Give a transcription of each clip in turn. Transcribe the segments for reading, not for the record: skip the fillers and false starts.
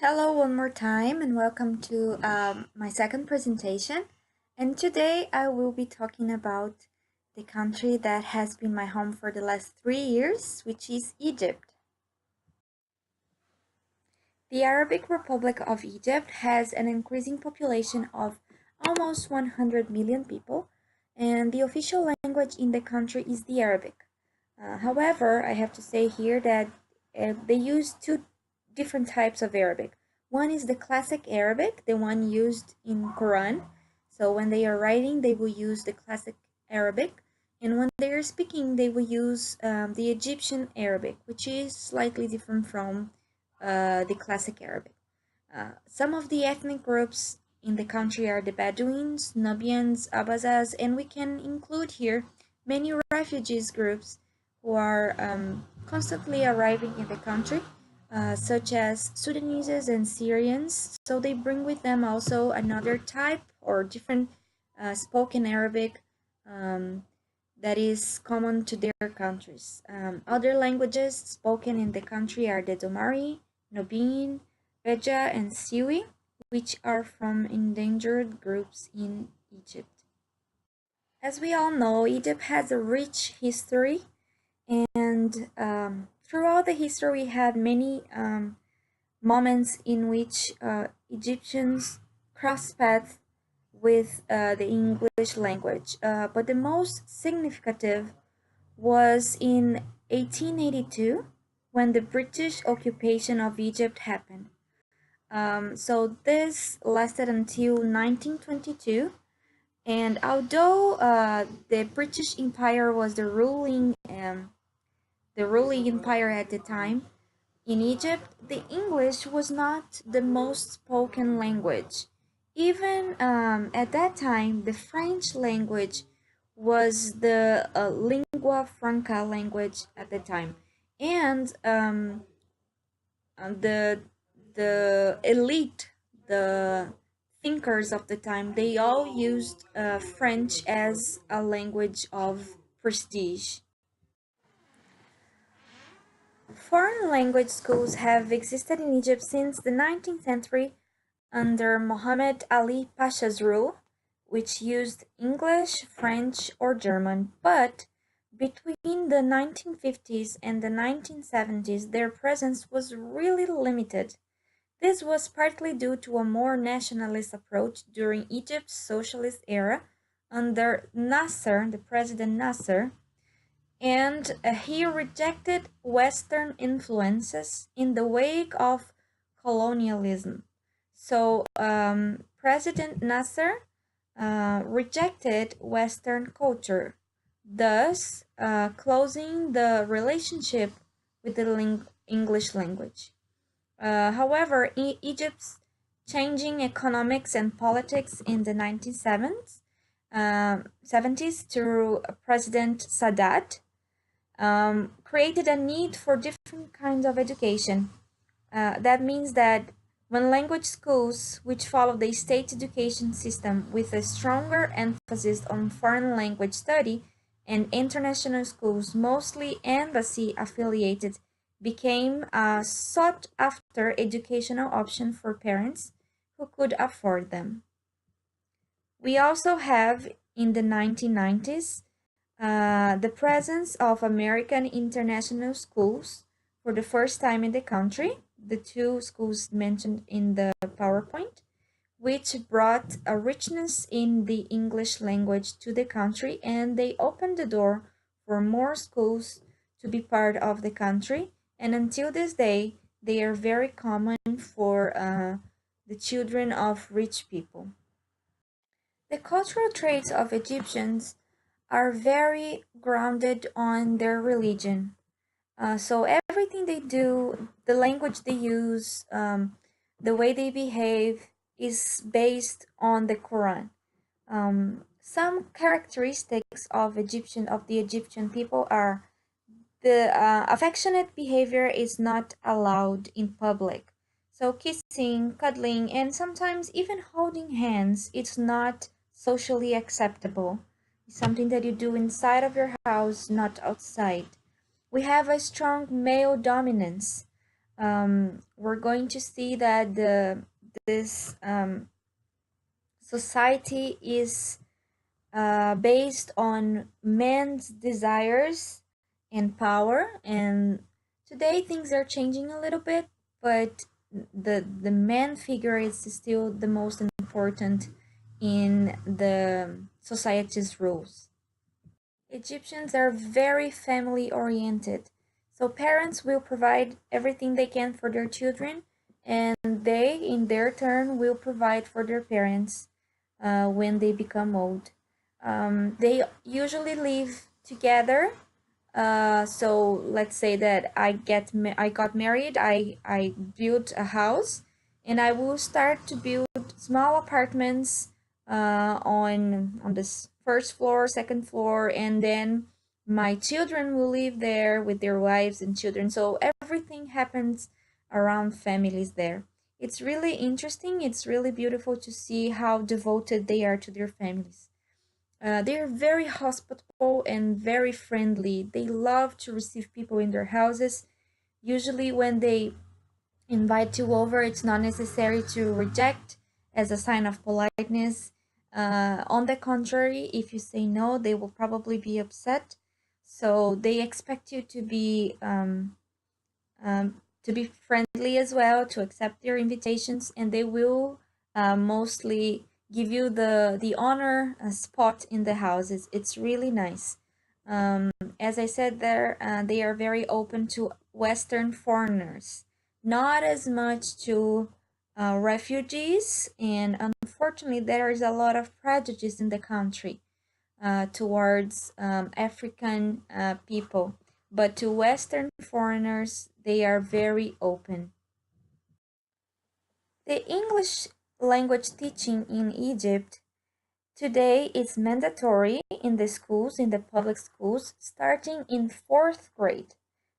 Hello one more time and welcome to my second presentation. And today I will be talking about the country that has been my home for the last 3 years, which is Egypt. The Arabic Republic of Egypt has an increasing population of almost 100 million people, and the official language in the country is the Arabic. However, I have to say here that they use two different types of Arabic. One is the classic Arabic, the one used in Quran. So when they are writing, they will use the classic Arabic, and when they are speaking, they will use the Egyptian Arabic, which is slightly different from the classic Arabic. Some of the ethnic groups in the country are the Bedouins, Nubians, Abazas, and we can include here many refugees groups who are constantly arriving in the country, such as Sudanese and Syrians. So they bring with them also another type or different spoken Arabic um, that is common to their countries. Other languages spoken in the country are the Domari, Nubian, Beja, and Siwi, which are from endangered groups in Egypt. As we all know, Egypt has a rich history, and throughout the history, we had many moments in which Egyptians crossed paths with the English language. But the most significant was in 1882 when the British occupation of Egypt happened. So this lasted until 1922, and although the British Empire was the ruling empire at the time in Egypt, the English was not the most spoken language. Even at that time, the French language was the lingua franca language at the time, and the elite, the thinkers of the time, they all used French as a language of prestige. Foreign language schools have existed in Egypt since the 19th century under Mohammed Ali Pasha's rule, which used English, French, or German, but between the 1950s and the 1970s, their presence was really limited. This was partly due to a more nationalist approach during Egypt's socialist era under Nasser, the President Nasser, and he rejected Western influences in the wake of colonialism. So, President Nasser rejected Western culture, thus closing the relationship with the English language. However, Egypt's changing economics and politics in the 1970s 70s through President Sadat created a need for different kinds of education. That means that when language schools, which follow the state education system with a stronger emphasis on foreign language study, and international schools, mostly embassy affiliated, became a sought after educational option for parents who could afford them. We also have in the 1990s the presence of American international schools for the first time in the country, the two schools mentioned in the PowerPoint, which brought a richness in the English language to the country, and they opened the door for more schools to be part of the country. And until this day, they are very common for the children of rich people. The cultural traits of Egyptians are very grounded on their religion. So everything they do, the language they use, the way they behave is based on the Quran. Some characteristics of the Egyptian people are the affectionate behavior is not allowed in public. So kissing, cuddling, and sometimes even holding hands, it's not socially acceptable. It's something that you do inside of your house, not outside. We have a strong male dominance. we're going to see that this society is based on men's desires and power. And today things are changing a little bit, but the man figure is still the most important in the society's rules. Egyptians are very family oriented. So parents will provide everything they can for their children, and they, in their turn, will provide for their parents when they become old. They usually live together. So let's say that I got married, I built a house, and I will start to build small apartments on this first floor, second floor, and then my children will live there with their wives and children. So everything happens around families there. It's really interesting. It's really beautiful to see how devoted they are to their families. They are very hospitable and very friendly. They love to receive people in their houses. Usually, when they invite you over, it's not necessary to reject as a sign of politeness. On the contrary, if you say no, they will probably be upset. So they expect you to be friendly as well, to accept their invitations, and they will mostly give you the honor spot in the houses. It's really nice. As I said there, they are very open to Western foreigners, not as much to refugees, and unfortunately, there is a lot of prejudice in the country towards African people. But to Western foreigners, they are very open. The English language teaching in Egypt today is mandatory in the schools, in the public schools, starting in fourth grade.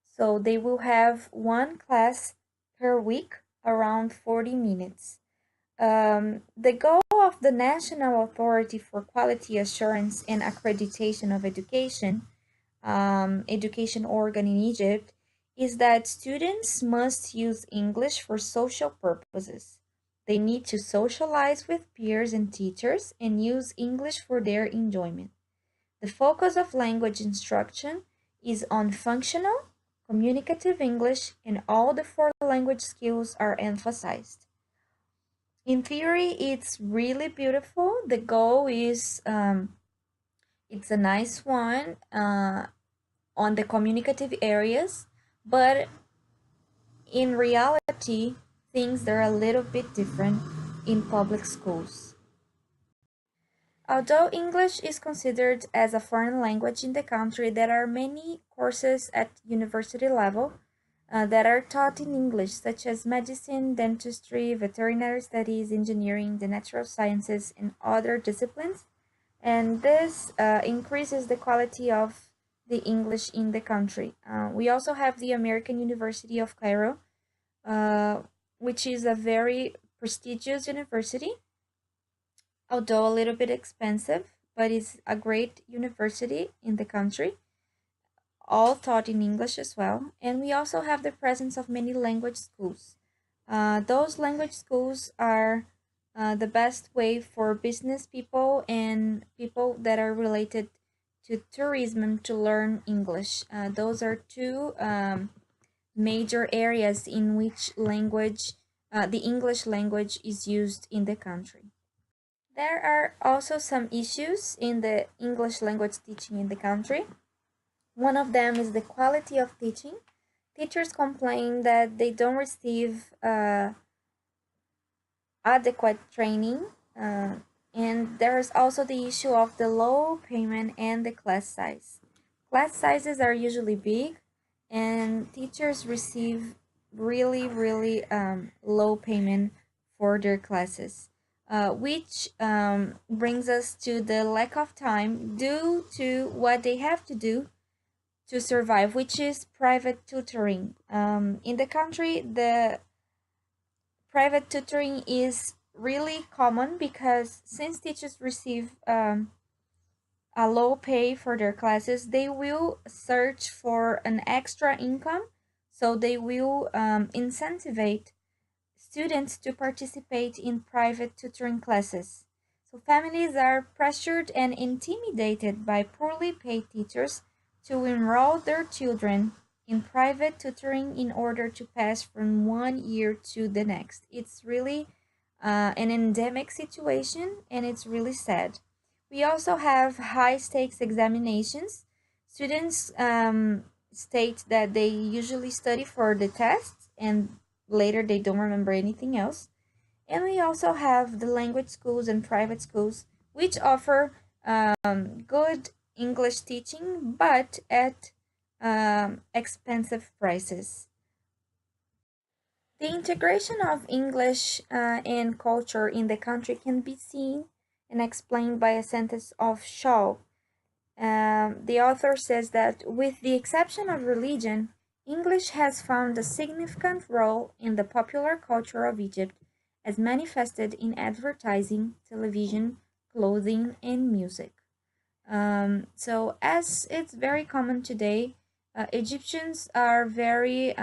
So they will have one class per week, around 40 minutes. The goal of the National Authority for Quality Assurance and Accreditation of Education, education organ in Egypt, is that students must use English for social purposes. They need to socialize with peers and teachers and use English for their enjoyment. The focus of language instruction is on functional, communicative English, and all the four language skills are emphasized. In theory, it's really beautiful. The goal is it's a nice one on the communicative areas, but in reality, things are a little bit different in public schools. Although English is considered as a foreign language in the country, there are many courses at university level that are taught in English, such as medicine, dentistry, veterinary studies, engineering, the natural sciences, and other disciplines. And this increases the quality of the English in the country. We also have the American University of Cairo, uh, which is a very prestigious university, although a little bit expensive, but it's a great university in the country, all taught in English as well. And we also have the presence of many language schools. Those language schools are the best way for business people and people that are related to tourism to learn English. Those are two major areas in which the English language is used in the country. There are also some issues in the English language teaching in the country. One of them is the quality of teaching. Teachers complain that they don't receive adequate training, and there's also the issue of the low payment and the class size. Class sizes are usually big, and teachers receive really low payment for their classes, which brings us to the lack of time due to what they have to do to survive, which is private tutoring. In the country, the private tutoring is really common because since teachers receive a low pay for their classes, they will search for an extra income So they will incentivize students to participate in private tutoring classes. So families are pressured and intimidated by poorly paid teachers to enroll their children in private tutoring in order to pass from one year to the next. It's really an endemic situation and it's really sad. We also have high stakes examinations. Students state that they usually study for the tests and later they don't remember anything else. And we also have the language schools and private schools, which offer good English teaching, but at expensive prices. The integration of English and culture in the country can be seen and explained by a sentence of Shaw. The author says that, with the exception of religion, English has found a significant role in the popular culture of Egypt, as manifested in advertising, television, clothing, and music. So, as it's very common today, Egyptians are very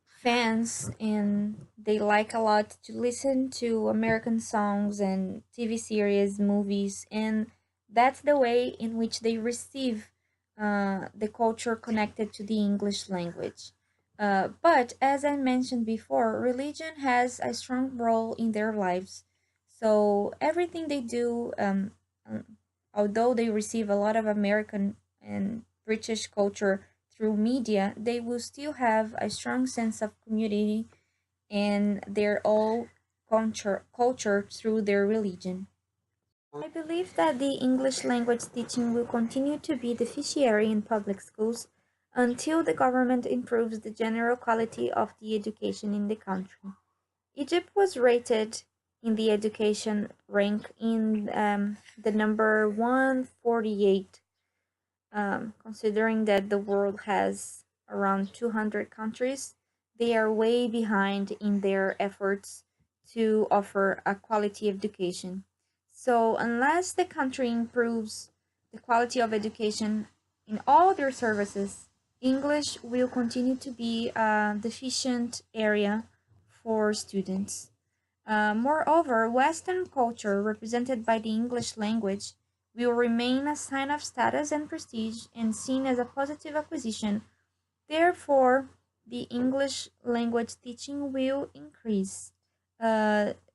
fans and they like a lot to listen to American songs and TV series, movies, and that's the way in which they receive the culture connected to the English language. But as I mentioned before, religion has a strong role in their lives. So everything they do, um, although they receive a lot of American and British culture through media, they will still have a strong sense of community and their all culture through their religion. I believe that the English language teaching will continue to be deficiency in public schools until the government improves the general quality of the education in the country. Egypt was rated in the education rank in the number 148, considering that the world has around 200 countries. They are way behind in their efforts to offer a quality education. So, unless the country improves the quality of education in all their services, English will continue to be a deficient area for students. Moreover, Western culture, represented by the English language, will remain a sign of status and prestige and seen as a positive acquisition. Therefore, the English language teaching will increase.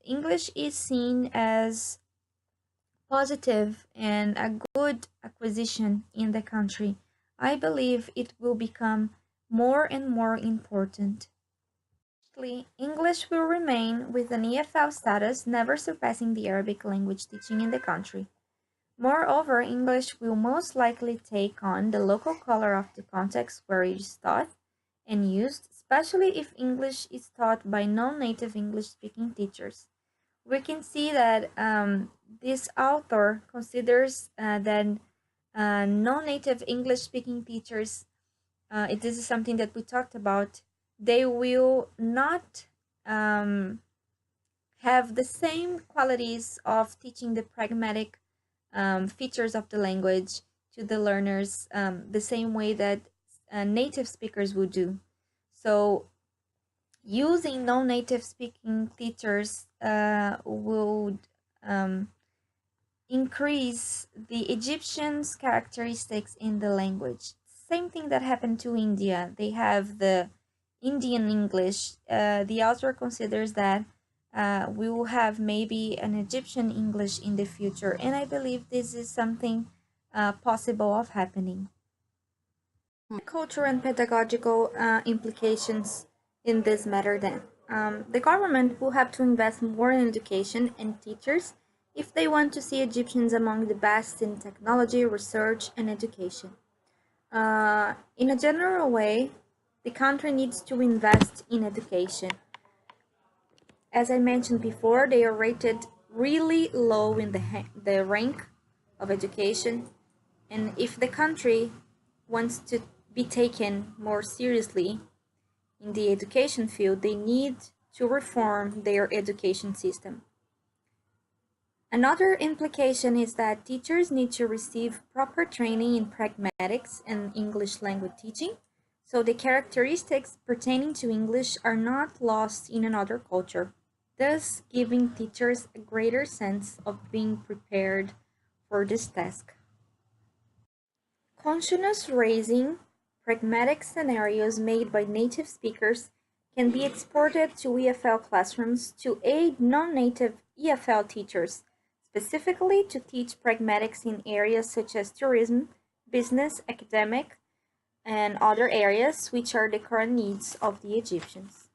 English is seen as positive and a good acquisition in the country. I believe it will become more and more important. English will remain with an EFL status, never surpassing the Arabic language teaching in the country. Moreover, English will most likely take on the local color of the context where it is taught and used, especially if English is taught by non-native English-speaking teachers. We can see that this author considers that non-native English-speaking teachers, this is something that we talked about, they will not um, have the same qualities of teaching the pragmatic features of the language to the learners the same way that native speakers would do. So, using non-native speaking teachers would um, increase the Egyptians' characteristics in the language. Same thing that happened to India. They have the Indian English. The author considers that we will have maybe an Egyptian English in the future, and I believe this is something possible of happening. Cultural and pedagogical implications in this matter then. The government will have to invest more in education and teachers if they want to see Egyptians among the best in technology, research, and education. In a general way, the country needs to invest in education. As I mentioned before, they are rated really low in the rank of education, and if the country wants to be taken more seriously in the education field, they need to reform their education system. Another implication is that teachers need to receive proper training in pragmatics and English language teaching so the characteristics pertaining to English are not lost in another culture, thus giving teachers a greater sense of being prepared for this task. Consciousness raising, pragmatic scenarios made by native speakers can be exported to EFL classrooms to aid non-native EFL teachers, specifically to teach pragmatics in areas such as tourism, business, academic, and other areas which are the current needs of the Egyptians.